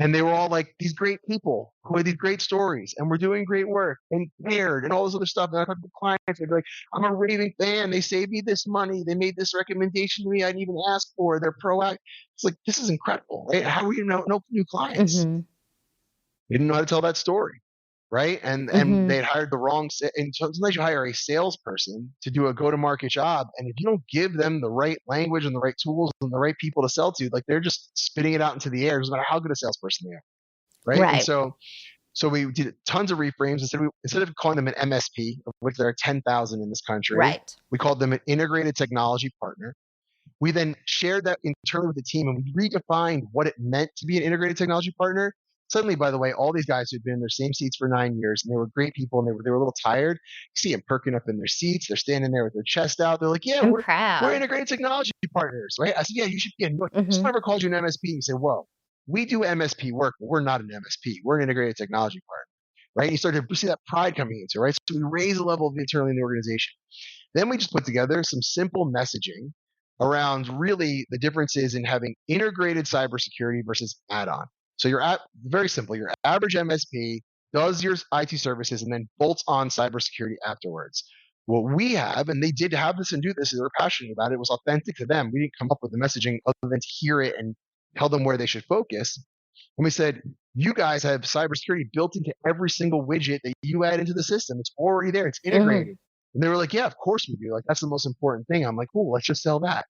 And they were all like these great people who had these great stories and we're doing great work and cared and all this other stuff. And I talk to clients, they'd be like, I'm a raving fan. They saved me this money. They made this recommendation to me I didn't even ask for. They're proactive. It's like, this is incredible, right? How are you no new clients? Hmm. They didn't know how to tell that story, right? And Hmm. they'd hired the wrong. And sometimes you hire a salesperson to do a go-to-market job, and if you don't give them the right language and the right tools and the right people to sell to, like they're just spitting it out into the air. It doesn't matter how good a salesperson they are, right? And Right. so we did tons of reframes. Instead of calling them an MSP, of which there are 10,000 in this country, Right. we called them an integrated technology partner. We then shared that internally with the team and we redefined what it meant to be an integrated technology partner. Suddenly, by the way, all these guys who'd been in their same seats for 9 years and they were great people and they were a little tired. You see them perking up in their seats. They're standing there with their chest out. They're like, yeah, I'm we're proud. integrated technology partners, right? I said, yeah, you should be. Hmm. Someone ever called you an MSP? You say, whoa, we do MSP work, but we're not an MSP. We're an integrated technology partner, right? And you start to see that pride coming into it, right? So we raise the level of internally in the organization. Then we just put together some simple messaging around really the differences in having integrated cybersecurity versus add-on. So you're at very simple. Your average MSP does your IT services and then bolts on cybersecurity afterwards. What we have, and they did have this and do this, and they were passionate about it. It was authentic to them. We didn't come up with the messaging other than to hear it and tell them where they should focus. And we said, you guys have cybersecurity built into every single widget that you add into the system. It's already there. It's Hmm. integrated. And they were like, yeah, of course we do. Like, that's the most important thing. I'm like, cool, let's just sell that.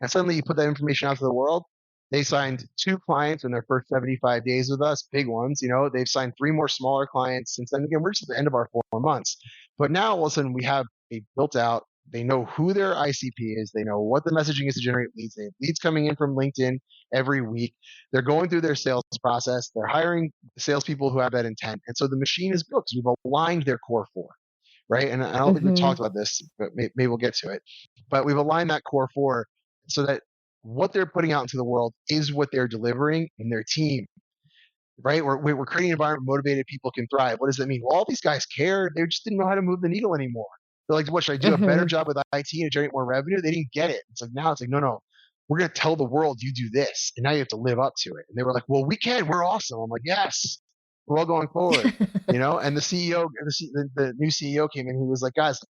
And suddenly you put that information out to the world. They signed 2 clients in their first 75 days with us, big ones. They've signed 3 more smaller clients since then. Again, we're just at the end of our 4 months. But now all of a sudden we have a built out They know who their ICP is. They know what the messaging is to generate leads. They have leads coming in from LinkedIn every week. They're going through their sales process. They're hiring salespeople who have that intent. And so the machine is built because we've aligned their core four, right? And I don't think we've Mm-hmm. talked about this, but maybe we'll get to it. But we've aligned that core four so that what they're putting out into the world is what they're delivering in their team, right? We're creating an environment where motivated people can thrive. What does that mean? Well, all these guys care. They just didn't know how to move the needle anymore. They're like, what should I do? A better Mm-hmm. job with IT to generate more revenue? They didn't get it. It's like now it's like, no, we're going to tell the world you do this. And now you have to live up to it. And they were like, well, we can. We're awesome. I'm like, yes, we're all going forward. And the CEO, the new CEO came in. He was like, guys,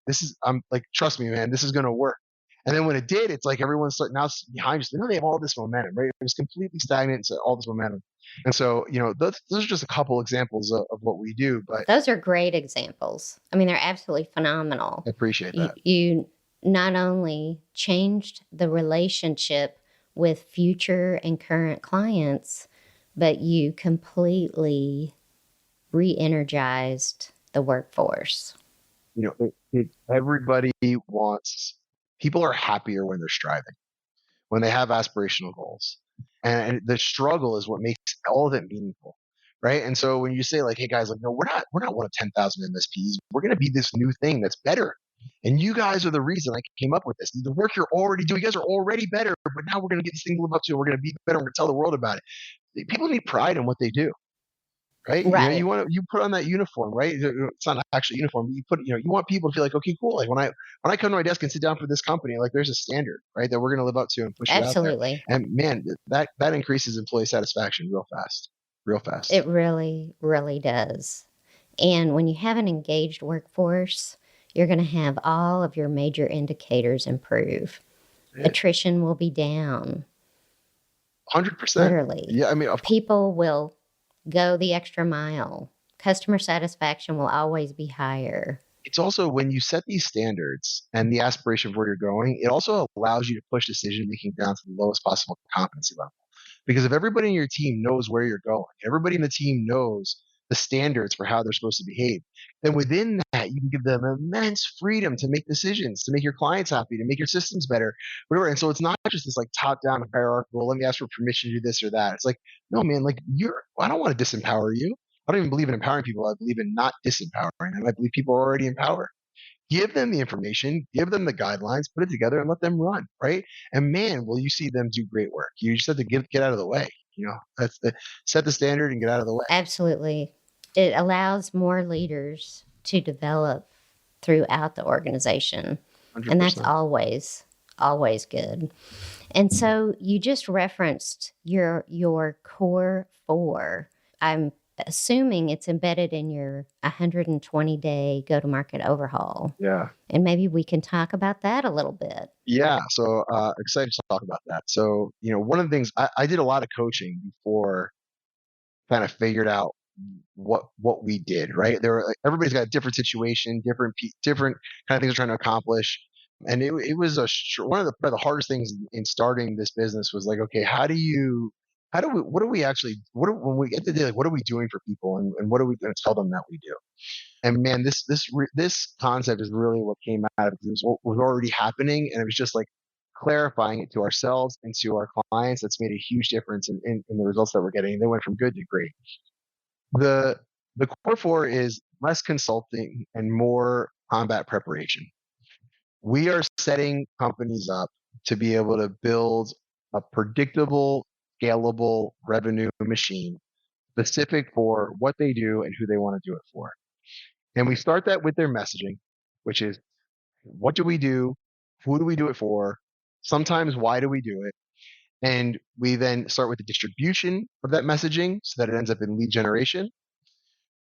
I'm like, trust me, man, this is going to work. And then when it did, it's like everyone's starting now behind us. They have all this momentum, right? It was completely stagnant. So all this momentum. And so, those are just a couple examples of what we do, but Those are great examples. I mean, they're absolutely phenomenal. I appreciate that. You not only changed the relationship with future and current clients, but you completely re-energized the workforce. Everybody people are happier when they're striving, when they have aspirational goals. And the struggle is what makes all of it meaningful. Right. And so when you say like, hey guys, like, no, we're not one of 10,000 MSPs. We're going to be this new thing that's better. And you guys are the reason I came up with this. The work you're already doing, you guys are already better, but now we're going to get this thing to live up to. We're going to be better. We're going to tell the world about it. People need pride in what they do. Right? Right. You put on that uniform, right? It's not actually uniform, but you want people to feel like, okay, cool. Like when I come to my desk and sit down for this company, like there's a standard, right, that we're going to live up to and push it out there. Absolutely. And man, that increases employee satisfaction real fast. It really, really does. And when you have an engaged workforce, you're going to have all of your major indicators improve. Yeah, Attrition will be down, 100%. literally. Yeah, I mean, People will go the extra mile. Customer satisfaction will always be higher. it's also when you set these standards and the aspiration of where you're going, it also allows you to push decision making down to the lowest possible competency level. Because if everybody in your team knows where you're going, everybody in the team knows the standards for how they're supposed to behave, then within that, you can give them immense freedom to make decisions, to make your clients happy, to make your systems better, whatever. And so it's not just this like top down hierarchical, let me ask for permission to do this or that. It's like, no, man, like I don't want to disempower you. I don't even believe in empowering people. I believe in not disempowering them. I believe people are already empowered. Give them the information, give them the guidelines, put it together and let them run, right? And man, will you see them do great work. You just have to get out of the way. Set the standard and get out of the way. Absolutely. It allows more leaders to develop throughout the organization. And that's 100%. always, always good. And so you just referenced your core four. I'm assuming it's embedded in your 120-day go-to-market overhaul. Yeah. And maybe we can talk about that a little bit. Yeah. So excited to talk about that. So, one of the things I did a lot of coaching before kind of figured out what we did, right? Everybody's got a different situation, different kind of things they're trying to accomplish. And it was one of the hardest things in starting this business was like, okay, when we get to day, like, what are we doing for people and what are we going to tell them that we do? And man, this concept is really what came out of it. It was what was already happening. And it was just like clarifying it to ourselves and to our clients. That's made a huge difference in the results that we're getting. They went from good to great. The the core four is less consulting and more combat preparation. We are setting companies up to be able to build a predictable, scalable revenue machine specific for what they do and who they want to do it for. And we start that with their messaging, which is what do we do? Who do we do it for? Sometimes why do we do it? And we then start with the distribution of that messaging so that it ends up in lead generation.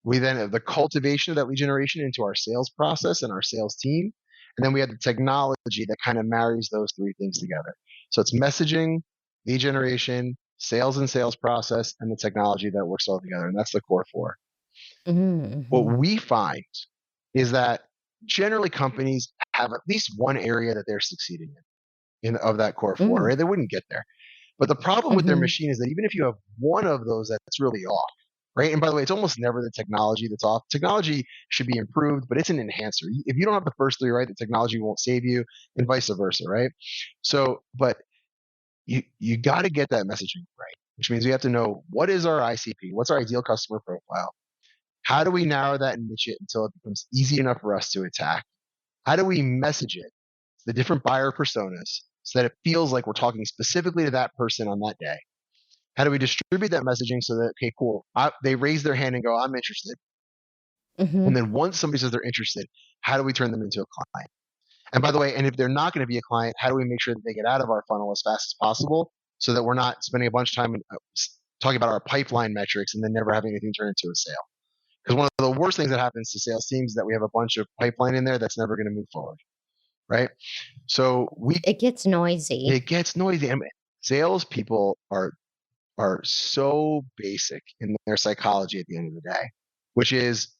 We then have the cultivation of that lead generation into our sales process and our sales team. And then we have the technology that kind of marries those three things together. So it's messaging, lead generation, sales and sales process, and the technology that works all together. And that's the core four. What Mm-hmm. we find is that generally companies have at least one area that they're succeeding of that core four, right? They wouldn't get there. But the problem with their Mm-hmm. machine is that even if you have one of those that's really off, right? And by the way, it's almost never the technology that's off. Technology should be improved, but it's an enhancer. If you don't have the first three right, the technology won't save you, and vice versa, right? So, but you got to get that messaging right, which means we have to know what is our ICP, what's our ideal customer profile, how do we narrow that and niche it until it becomes easy enough for us to attack? How do we message it to the different buyer personas so that it feels like we're talking specifically to that person on that day? How do we distribute that messaging so that, okay, cool, they raise their hand and go, I'm interested. Mm-hmm. And then once somebody says they're interested, how do we turn them into a client? And by the way, and if they're not going to be a client, how do we make sure that they get out of our funnel as fast as possible so that we're not spending a bunch of time talking about our pipeline metrics and then never having anything turn into a sale? Because one of the worst things that happens to sales teams is that we have a bunch of pipeline in there that's never going to move forward, right? So It gets noisy. it gets noisy. I mean, salespeople are so basic in their psychology at the end of the day, which is,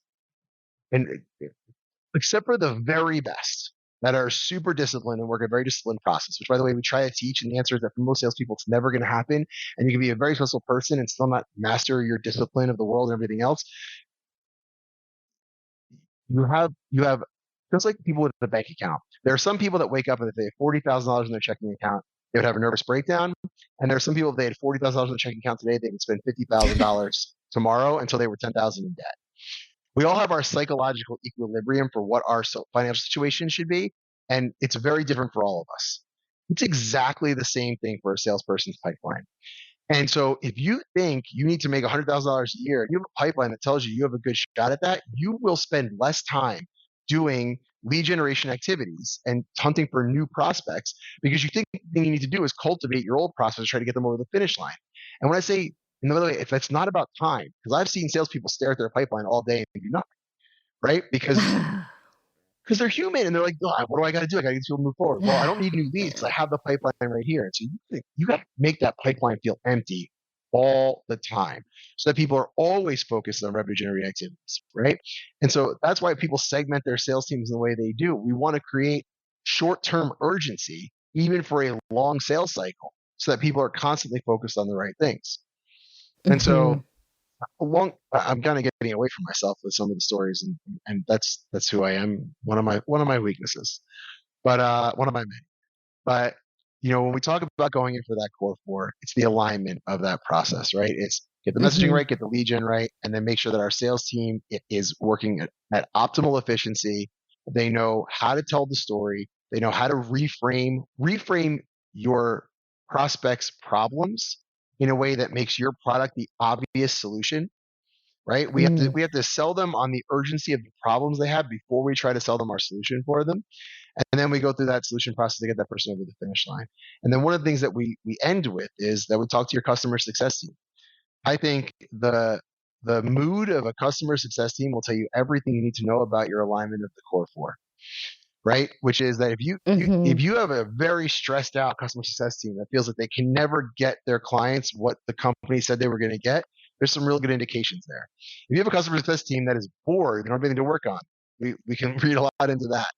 and except for the very best that are super disciplined and work a very disciplined process, which by the way, we try to teach. And the answer is that for most salespeople, it's never going to happen. And you can be a very successful person and still not master your discipline of the world and everything else. You have just like people with a bank account. There are some people that wake up and if they have $40,000 in their checking account, they would have a nervous breakdown. And there are some people, if they had $40,000 in their checking account today, they would spend $50,000 tomorrow until they were 10,000 in debt. We all have our psychological equilibrium for what our financial situation should be, and it's very different for all of us. It's exactly the same thing for a salesperson's pipeline. And so if you think you need to make $100,000 a year, you have a pipeline that tells you you have a good shot at that, you will spend less time doing lead generation activities and hunting for new prospects because you think the thing you need to do is cultivate your old prospects, try to get them over the finish line. And when I say, and by the way, if it's not about time, because I've seen salespeople stare at their pipeline all day and do nothing, right? Because they're human and they're like, oh, what do I got to do? I got to get people to move forward. Well, I don't need new leads because I have the pipeline right here. And so you got to make that pipeline feel empty all the time so that people are always focused on revenue generating activities, right? And so that's why people segment their sales teams in the way they do. We want to create short term urgency, even for a long sales cycle, so that people are constantly focused on the right things. And Mm-hmm. so I'm kind of getting away from myself with some of the stories, and that's who I am. One of my weaknesses, but one of my many. But when we talk about going in for that core four, it's the alignment of that process, right? It's get the messaging Mm-hmm. right, get the lead gen right, and then make sure that our sales team is working at optimal efficiency. They know how to tell the story. They know how to reframe your prospects' problems in a way that makes your product the obvious solution, right? We have to Mm. we have to sell them on the urgency of the problems they have before we try to sell them our solution for them. And then we go through that solution process to get that person over the finish line. And then one of the things that we end with is that we talk to your customer success team. I think the mood of a customer success team will tell you everything you need to know about your alignment of the core four, right? Which is that if Mm-hmm. you have a very stressed out customer success team that feels like they can never get their clients what the company said they were going to get, there's some real good indications there. If you have a customer success team that is bored, they don't have anything to work on, we can read a lot into that.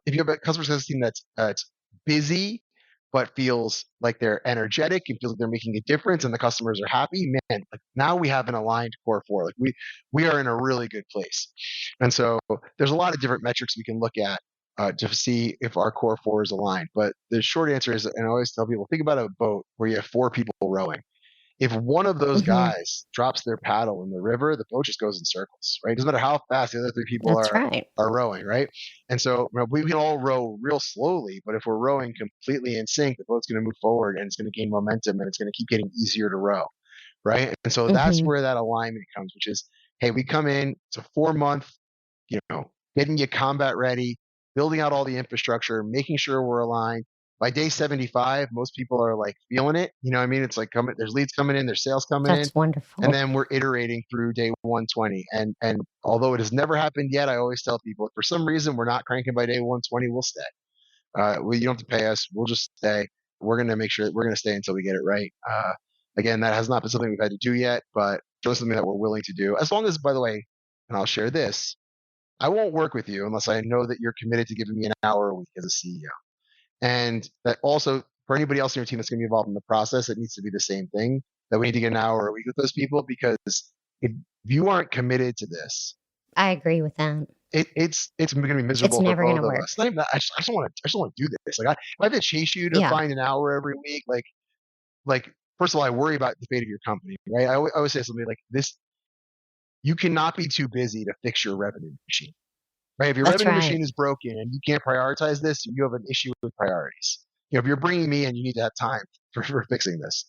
If you have a customer success team that's busy but feels like they're energetic and feels like they're making a difference and the customers are happy, man, like now we have an aligned core four. Like we are in a really good place. And so there's a lot of different metrics we can look at to see if our core four is aligned. But the short answer is, and I always tell people, think about a boat where you have four people rowing. If one of those Mm-hmm. guys drops their paddle in the river, the boat just goes in circles, right? It doesn't matter how fast the other three people That's are right. are rowing, right? And so we can all row real slowly, but if we're rowing completely in sync, the boat's going to move forward and it's going to gain momentum and it's going to keep getting easier to row, right? And so that's Mm-hmm. where that alignment comes, which is, hey, we come in, it's a 4 month, getting you combat ready, building out all the infrastructure, making sure we're aligned. By day 75, most people are like feeling it. You know what I mean? It's like there's leads coming in, there's sales coming in, That's and wonderful. then we're iterating through day 120. And although it has never happened yet, I always tell people if for some reason we're not cranking by day 120, we'll stay. You don't have to pay us. We'll just stay. We're going to make sure that we're going to stay until we get it right. Again, that has not been something we've had to do yet, but just something that we're willing to do. As long as, by the way, and I'll share this, I won't work with you unless I know that you're committed to giving me an hour a week as a CEO. And that also for anybody else in your team that's going to be involved in the process, it needs to be the same thing that we need to get an hour a week with those people because if you aren't committed to this, I agree with that. it's going to be It's miserable for never going both to of work. us. Not even that, I just don't want to do this. Like, if I have to chase you to Yeah. find an hour every week, like first of all, I worry about the fate of your company, right? I always say something like this: you cannot be too busy to fix your revenue machine, right? If your That's revenue right. machine is broken and you can't prioritize this, you have an issue with priorities. If you're bringing me in, you need to have time for fixing this.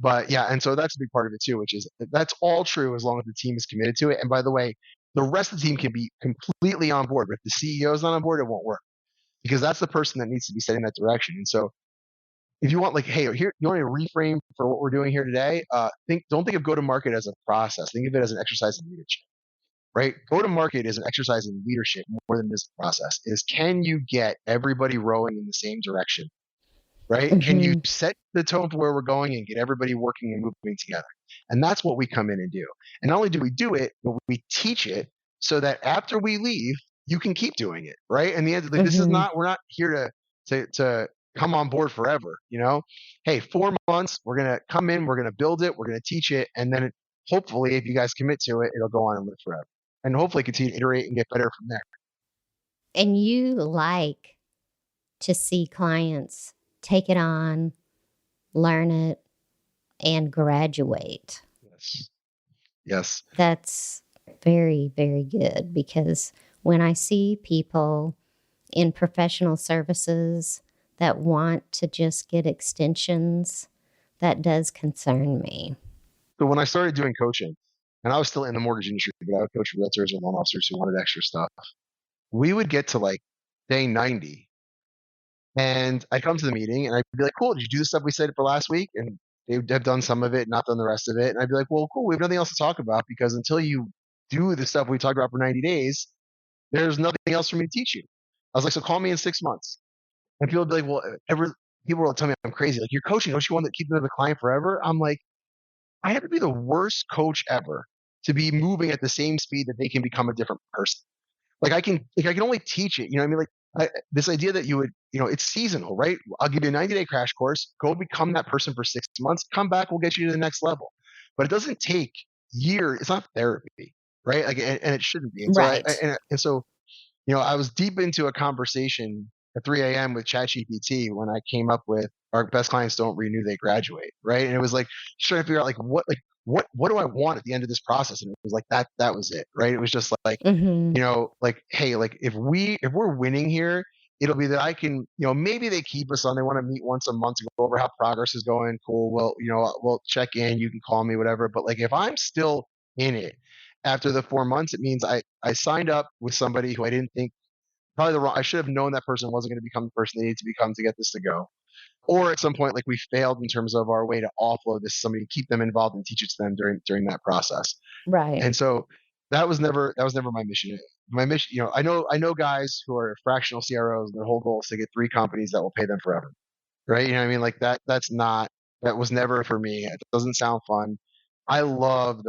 But yeah, and so that's a big part of it too, which is that's all true as long as the team is committed to it. And by the way, the rest of the team can be completely on board. But if the CEO is not on board, it won't work because that's the person that needs to be setting that direction. And so if you want, like, hey, here, you want to reframe for what we're doing here today, don't think of go to market as a process. Think of it as an exercise in leadership, right? Go to market is an exercise in leadership more than this process. Is can you get everybody rowing in the same direction, right? Can you Hmm. set the tone for where we're going and get everybody working and moving together? And that's what we come in and do. And not only do we do it, but we teach it so that after we leave, you can keep doing it, right? And the end, like, this is Hmm. not, we're not here to come on board forever, you know? Hey, 4 months, we're gonna come in, we're gonna build it, we're gonna teach it, and then hopefully, if you guys commit to it, it'll go on and live forever, and hopefully continue to iterate and get better from there. And you like to see clients take it on, learn it, and graduate. Yes. Yes. That's very, very good because when I see people in professional services that want to just get extensions, that does concern me. So when I started doing coaching, and I was still in the mortgage industry, but I would coach realtors and loan officers who wanted extra stuff. We would get to like day 90, and I'd come to the meeting and I'd be like, cool, did you do the stuff we said for last week? And they would have done some of it, not done the rest of it. And I'd be like, well, cool, we have nothing else to talk about because until you do the stuff we talked about for 90 days, there's nothing else for me to teach you. I was like, so call me in 6 months. And people would be like, well, people will tell me I'm crazy. Like, you're coaching, don't you want to keep them as a client forever? I'm like, I have to be the worst coach ever to be moving at the same speed that they can become a different person. Like I can only teach it. You know what I mean? This idea that you would, it's seasonal, right? I'll give you a 90-day crash course. Go become that person for 6 months. Come back. We'll get you to the next level. But it doesn't take years. It's not therapy, right? Like, and it shouldn't be. And so Right. and so I was deep into a conversation at 3 a.m. with ChatGPT when I came up with our best clients don't renew, they graduate, right? And it was like trying to figure out what do I want at the end of this process? And it was like that was it, right? It was just like, Hmm. like, hey, like if we're winning here, it'll be that I can, maybe they keep us on. They want to meet once a month to go over how progress is going. Cool. Well, we'll check in. You can call me, whatever. But like if I'm still in it after the 4 months, it means I signed up with somebody who I didn't think probably the wrong. I should have known that person wasn't going to become the person they needed to become to get this to go. Or at some point, like we failed in terms of our way to offload this to somebody, keep them involved and teach it to them during that process. Right. And so that was never my mission. My mission, I know guys who are fractional CROs, and their whole goal is to get 3 companies that will pay them forever, right? You know what I mean? Like that was never for me. It doesn't sound fun. I love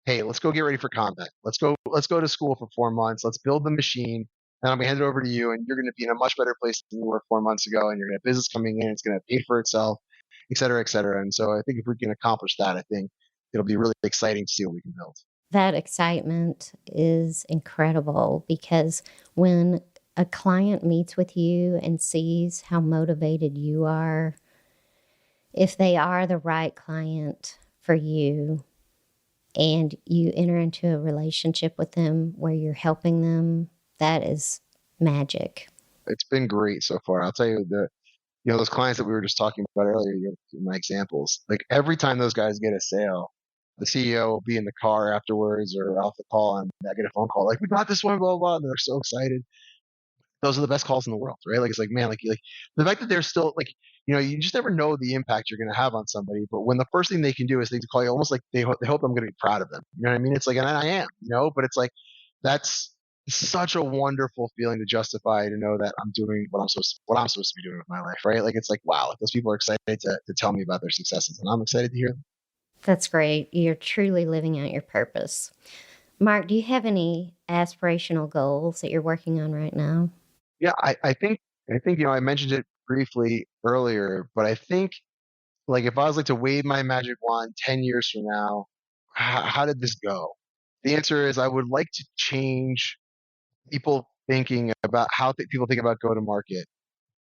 hey, let's go get ready for combat. Let's go to school for 4 months. Let's build the machine. And I'm gonna hand it over to you, and you're gonna be in a much better place than you were 4 months ago, and you're gonna have business coming in, it's gonna pay for itself, et cetera, et cetera. And so I think if we can accomplish that, I think it'll be really exciting to see what we can build. That excitement is incredible because when a client meets with you and sees how motivated you are, if they are the right client for you and you enter into a relationship with them where you're helping them, that is magic. It's been great so far. I'll tell you those clients that we were just talking about earlier, my examples, like every time those guys get a sale, the CEO will be in the car afterwards or off the call, and I get a phone call like, "We got this one, blah blah," blah. And they're so excited. Those are the best calls in the world, right? Like it's like, man, like the fact that they're still like, you just never know the impact you're going to have on somebody. But when the first thing they can do is they call you, almost like they hope I'm going to be proud of them. You know what I mean? It's like, and I am, but it's like that's such a wonderful feeling to justify to know that I'm doing what I'm supposed to be doing with my life, right? Like it's like, wow, like those people are excited to tell me about their successes, and I'm excited to hear them. That's great. You're truly living out your purpose. Mark, do you have any aspirational goals that you're working on right now? Yeah, I think I mentioned it briefly earlier, but I think like if I was like to wave my magic wand 10 years from now, how did this go? The answer is I would like to change people thinking about how people think about go to market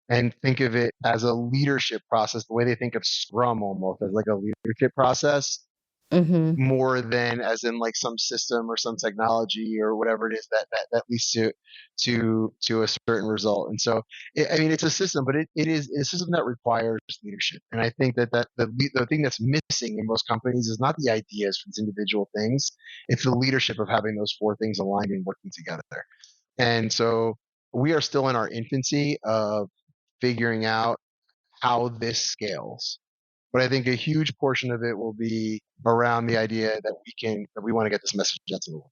and think of it as a leadership process, the way they think of Scrum almost as like a leadership process Mm-hmm. more than as in like some system or some technology or whatever it is that leads to a certain result. And so, I mean, it's a system, but it is a system that requires leadership. And I think that the thing that's missing in most companies is not the ideas for these individual things; it's the leadership of having those four things aligned and working together. And so, we are still in our infancy of figuring out how this scales. But I think a huge portion of it will be around the idea that we want to get this message out to the world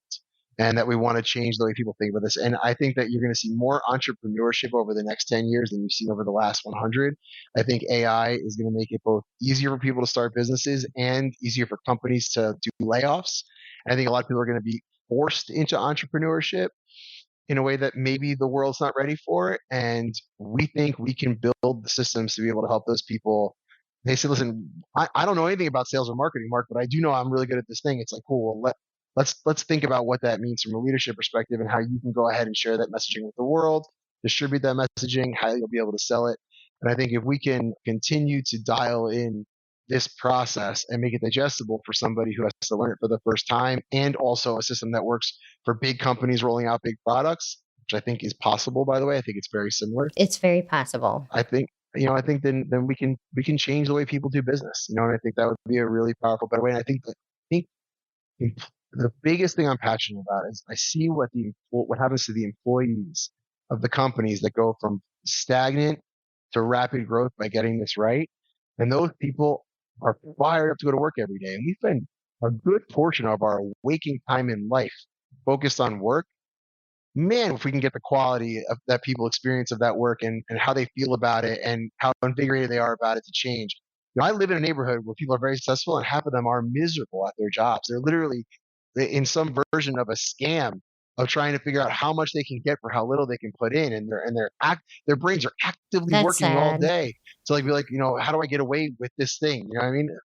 and that we want to change the way people think about this. And I think that you're going to see more entrepreneurship over the next 10 years than you've seen over the last 100. I think AI is going to make it both easier for people to start businesses and easier for companies to do layoffs. And I think a lot of people are going to be forced into entrepreneurship in a way that maybe the world's not ready for. And we think we can build the systems to be able to help those people. They said, listen, I don't know anything about sales or marketing, Mark, but I do know I'm really good at this thing. It's like, cool, well, let's think about what that means from a leadership perspective and how you can go ahead and share that messaging with the world, distribute that messaging, how you'll be able to sell it. And I think if we can continue to dial in this process and make it digestible for somebody who has to learn it for the first time, and also a system that works for big companies rolling out big products, which I think is possible, by the way. I think it's very similar. It's very possible. I think, I think then we can change the way people do business, and I think that would be a really powerful, better way. And I think the biggest thing I'm passionate about is I see what happens to the employees of the companies that go from stagnant to rapid growth by getting this right. And those people are fired up to go to work every day. And we spend a good portion of our waking time in life focused on work. Man, if we can get the quality of that people experience of that work and how they feel about it and how invigorated they are about it to change. I live in a neighborhood where people are very successful and half of them are miserable at their jobs. They're literally in some version of a scam of trying to figure out how much they can get for how little they can put in, and their brains are actively That's working all sad. day to like be like, how do I get away with this thing? You know what I mean?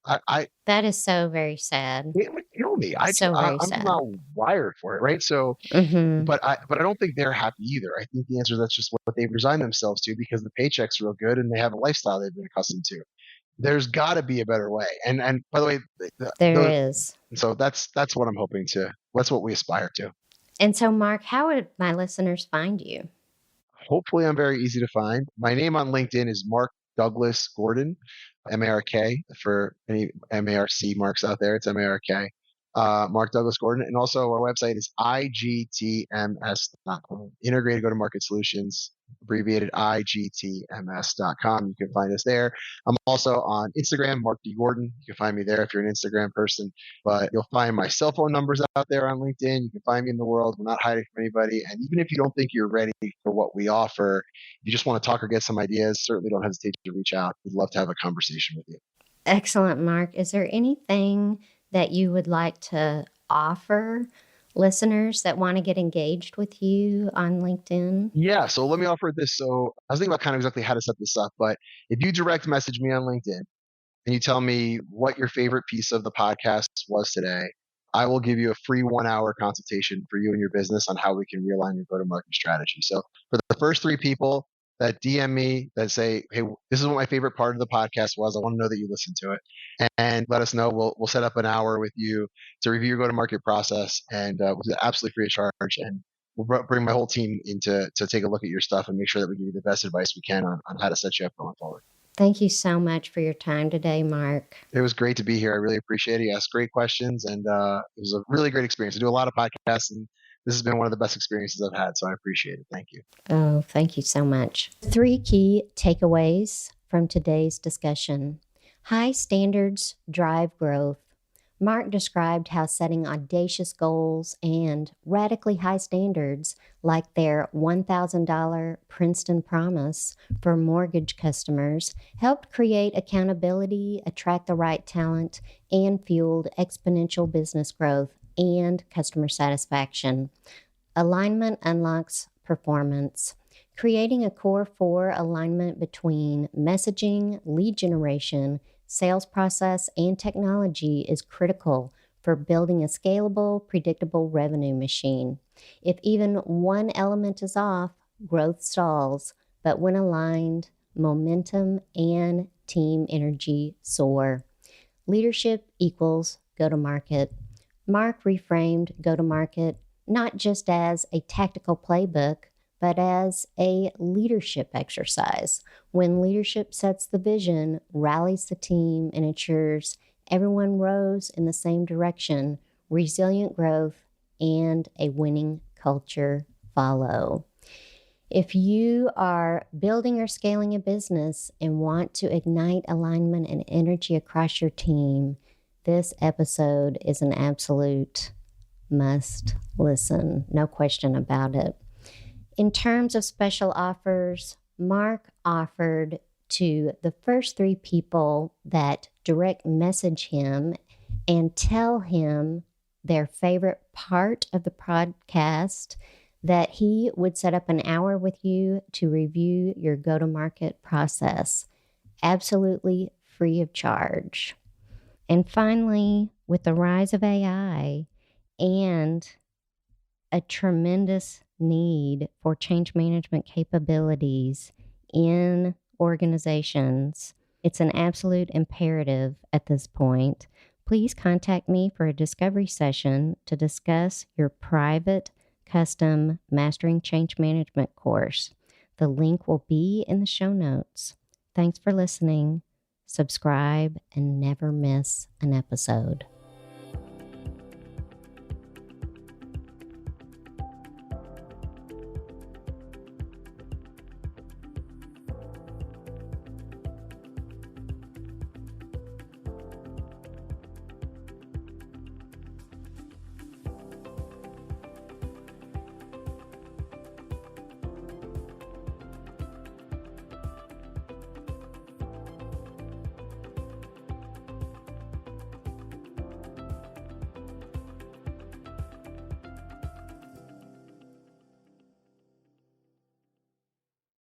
I That is so very sad. It would kill me. So very I'm just sad. not wired for it, right? So, Mm-hmm. but I don't think they're happy either. I think the answer is that's just what they've resigned themselves to because the paycheck's real good and they have a lifestyle they've been accustomed to. There's got to be a better way. And by the way, There those, is. so that's what I'm hoping to. That's what we aspire to. And so, Mark, how would my listeners find you? Hopefully, I'm very easy to find. My name on LinkedIn is Mark Douglas Gordon, MARK for any MARC marks out there. It's MARK. Mark Douglas Gordon. And also our website is IGTMS.com. Integrated Go-to-Market Solutions, abbreviated IGTMS.com. You can find us there. I'm also on Instagram, Mark D. Gordon. You can find me there if you're an Instagram person. But you'll find my cell phone numbers out there on LinkedIn. You can find me in the world. We're not hiding from anybody. And even if you don't think you're ready for what we offer, if you just want to talk or get some ideas, certainly don't hesitate to reach out. We'd love to have a conversation with you. Excellent, Mark. Is there anything that you would like to offer listeners that want to get engaged with you on LinkedIn? Yeah, so let me offer this. So I was thinking about kind of exactly how to set this up, but if you direct message me on LinkedIn and you tell me what your favorite piece of the podcast was today, I will give you a free 1 hour consultation for you and your business on how we can realign your go-to-market strategy. So for the first three people that DM me that say, "Hey, this is what my favorite part of the podcast was. I want to know that you listened to it," and let us know. We'll set up an hour with you to review your go-to-market process, and we'll do that absolutely free of charge. And we'll bring my whole team in to take a look at your stuff and make sure that we give you the best advice we can on how to set you up going forward. Thank you so much for your time today, Mark. It was great to be here. I really appreciate it. You asked great questions, and it was a really great experience. I do a lot of podcasts, and this has been one of the best experiences I've had, so I appreciate it. Thank you. Oh, thank you so much. 3 key takeaways from today's discussion. High standards drive growth. Mark described how setting audacious goals and radically high standards, like their $1,000 Princeton promise for mortgage customers, helped create accountability, attract the right talent, and fueled exponential business growth and customer satisfaction. Alignment unlocks performance. Creating a core 4 alignment between messaging, lead generation, sales process, and technology is critical for building a scalable, predictable revenue machine. If even one element is off, growth stalls, but when aligned, momentum and team energy soar. Leadership equals go to market. Mark reframed go to market not just as a tactical playbook, but as a leadership exercise. When leadership sets the vision, rallies the team, and ensures everyone rows in the same direction, resilient growth and a winning culture follow. If you are building or scaling a business and want to ignite alignment and energy across your team, this episode is an absolute must listen. No question about it. In terms of special offers, Mark offered to the first 3 people that direct message him and tell him their favorite part of the podcast that he would set up an hour with you to review your go-to-market process, absolutely free of charge. And finally, with the rise of AI and a tremendous need for change management capabilities in organizations, it's an absolute imperative at this point. Please contact me for a discovery session to discuss your private custom Mastering Change Management course. The link will be in the show notes. Thanks for listening. Subscribe and never miss an episode.